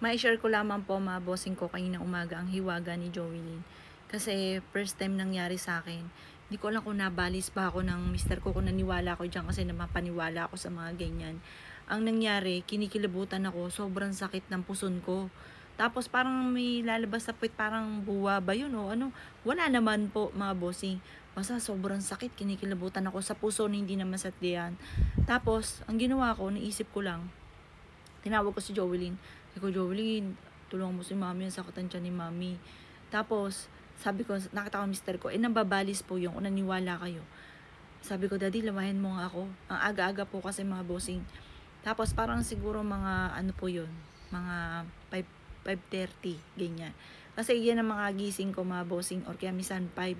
Ma-share ko lamang po mga bossing ko kanina umaga ang hiwaga ni Joelyn. Kasi first time nangyari sa akin. Hindi ko alam kung nabalis pa ako ng mister ko kung naniwala ako dyan kasi napaniwala ako sa mga ganyan. Ang nangyari, kinikilabutan ako, sobrang sakit ng puson ko. Tapos parang may lalabas sa puwit, parang buwa ba yun o ano? Wala naman po mga bossing. Basta sobrang sakit, kinikilabutan ako sa puso, hindi naman sa tiyan. Tapos, ang ginawa ko, naisip ko lang, tinawag ko si Joelyn. Sabi ko, Joelyn, tulungan mo si mami, ang sakitan siya ni mami. Tapos, sabi ko, nakita ko mister ko, nababalis po yung naniwala kayo. Sabi ko, daddy, lamahin mo nga ako. Ang aga-aga po kasi mga bossing. Tapos, parang siguro mga, ano po yun, mga 5:30, ganyan. Kasi yan ang mga gising ko, mga bossing, or kaya minsan 5.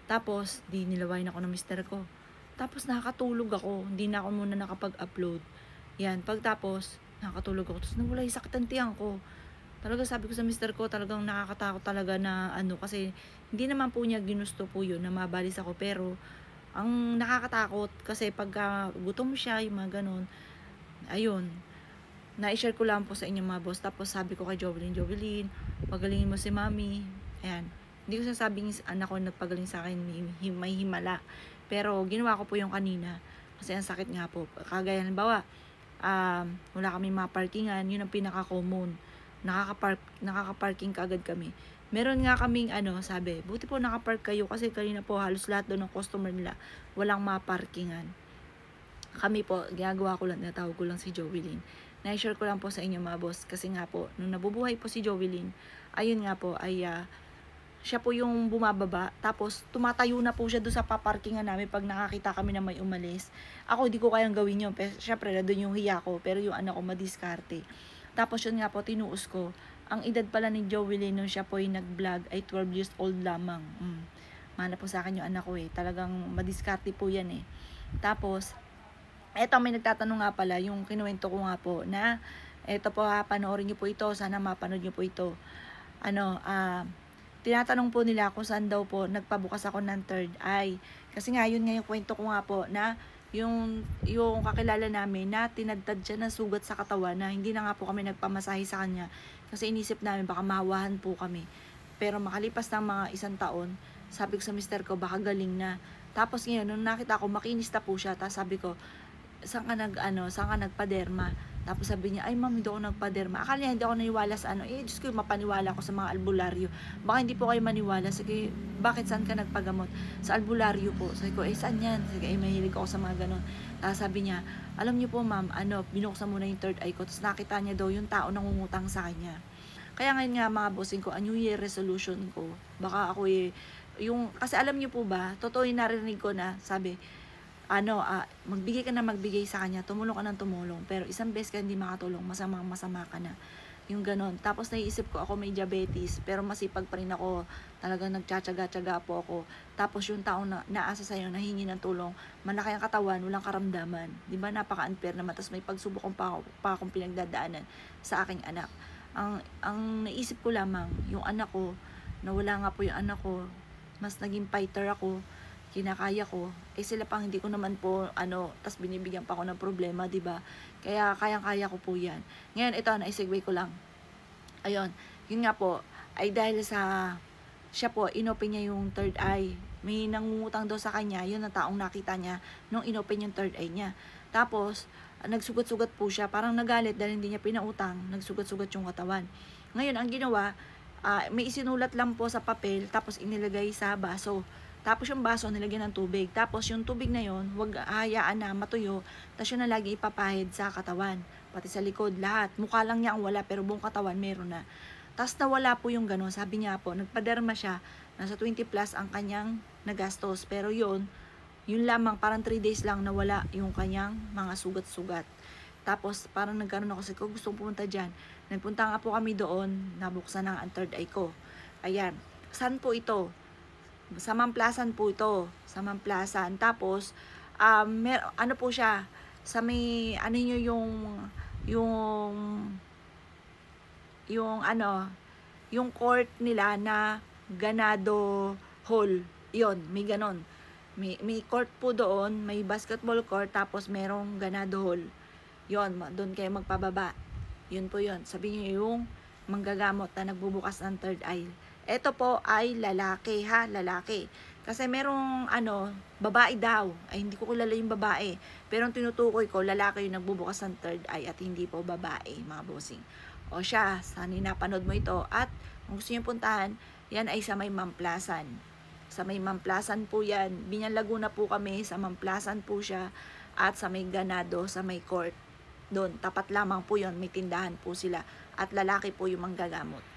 Tapos, di nilawain ako ng mister ko. Tapos, nakakatulog ako. Hindi na ako muna nakapag-upload. Yan, pagtapos, nakakatulog ako. Tapos, nawala yung sakit ang tiyan ko. Talaga sabi ko sa mister ko, talagang nakakatakot talaga na ano, kasi hindi naman po niya ginusto po yun na mabalis ako. Pero, ang nakakatakot, kasi pagka gutom siya, yung mga ganun, ayun, na-share ko lang po sa inyo mga boss. Tapos sabi ko kay Jovelyn, pagalingin mo si mami. Ayan. Hindi ko sasabing anak ko nagpagaling sa akin, may himala. Pero ginawa ko po yung kanina. Kasi ang sakit nga po. Kagaya halimbawa, wala kami maparkingan, yun ang pinaka-common. Nakaka-parking kaagad kami. Meron nga kaming sabi, buti po nakapark kayo kasi kanina po halos lahat doon ng customer nila walang maparkingan. Kami po, ginagawa ko lang, natawag ko lang si Jovelyn. Na-share ko lang po sa inyo mga boss kasi nga po, nung nabubuhay po si Jovelyn, ayun nga po, ay siya po yung bumababa, tapos tumatayo na po siya doon sa paparkingan namin pag nakakita kami na may umalis. Ako, di ko kayang gawin yun, pero syempre, doon yung hiya ko, pero yung anak ko madiskarte. Tapos yun nga po, tinuos ko. Ang edad pala ni Jovelyn nung siya po yung nag-vlog ay 12 years old lamang. Mana po sa akin yung anak ko talagang madiskarte po yan Tapos, eto may nagtatanong nga pala, yung kinuwento ko nga po na, eto po panoorin niyo po ito, sana mapanood niyo po ito. Tinatanong po nila kung saan daw po nagpabukas ako ng third eye. Kasi nga, yun nga yung kwento ko nga po na yung kakilala namin na tinadtad siya ng sugat sa katawan na hindi na nga po kami nagpamasahe sa kanya. Kasi inisip namin baka mahawahan po kami. Pero makalipas ng mga 1 taon, sabi ko sa mister ko baka galing na. Tapos ngayon, nung nakita ko makinis na po siya, tapos sabi ko, saan ka nagpaderma? Tapos sabi niya, ay ma'am, hindi ako nagpaderma. Akala niya hindi ako naniwala sa Diyos ko, mapaniwala ako sa mga albularyo. Baka hindi po kayo maniwala. Sige, bakit saan ka nagpagamot? Sa albularyo po. Sabi ko, saan yan? Sige, mahilig ako sa mga ganon. Tapos sabi niya, alam niyo po ma'am, binuksan mo na yung third eye ko. Tapos nakita niya daw yung tao nangungutang sa kanya. Kaya ngayon nga mga bossing ko, New Year resolution ko, baka ako kasi alam niyo po ba, totoo yung narinig ko na, sabi, magbigay ka na magbigay sa kanya, tumulong ka ng tumulong, pero isang beses ka hindi makatulong, masama ka na. Yung ganon. Tapos naiisip ko, ako may diabetes, pero masipag pa rin ako, talagang nagtsatsaga-tsaga po ako. Tapos yung taong naasa sa'yo, nahingi ng tulong, malaki ang katawan, walang karamdaman. Di ba, napaka-unfair naman. Tapos may pagsubok pa akong pinagdadaanan sa aking anak. Ang naisip ko lamang, yung anak ko, nawala nga po yung anak ko, mas naging fighter ako, kinakaya ko, sila pang hindi ko naman po, tas binibigyan pa ako ng problema, di ba? Kaya, kayang-kaya ko po yan. Ngayon, ito, na-segue ko lang. Ayun, yun nga po, ay dahil sa, siya po, inopen niya yung third eye. May nangungutang daw sa kanya, yun ang taong nakita niya, nung inopen yung third eye niya. Tapos, nagsugat-sugat po siya, parang nagalit dahil hindi niya pinautang, nagsugat-sugat yung katawan. Ngayon, ang ginawa, may isinulat lang po sa papel, tapos inilagay sa baso. Tapos yung baso nilagyan ng tubig. Tapos yung tubig na yon, huwag hayaan na matuyo. Tapos yun na lagi ipapahid sa katawan. Pati sa likod, lahat. Mukha lang niya ang wala, pero buong katawan meron na. Tapos nawala po yung gano'n. Sabi niya po, nagpaderma siya. Nasa 20 plus ang kanyang nagastos. Pero yun lamang, parang 3 days lang nawala yung kanyang mga sugat-sugat. Tapos parang nagkaroon ako kasi ko gustong pumunta dyan. Nagpunta nga po kami doon, nabuksan ang third eye ko. Ayan. Saan po ito? Sa Mamplasan po ito, sa Mamplasan. Tapos, po siya, sa may, yung court nila na Ganado Hall. Yon, may ganon. May court po doon, may basketball court, tapos merong Ganado Hall. Yon, doon kayo magpababa. Yun po yun. Sabi niyo yung manggagamot na nagbubukas ng third eye. Ito po ay lalaki ha, lalaki. Kasi merong babae daw. Ay hindi ko kilala yung babae. Pero ang tinutukoy ko, lalaki yung nagbubukas ng third eye at hindi po babae, mga bossing. O siya, sana napanood mo ito. At kung gusto niyo puntahan, yan ay sa may Mamplasan. Sa may Mamplasan po yan. Binyan Laguna po kami, sa Mamplasan po siya. At sa may Ganado, sa may court. Doon, tapat lamang po yon, may tindahan po sila. At lalaki po yung manggagamot.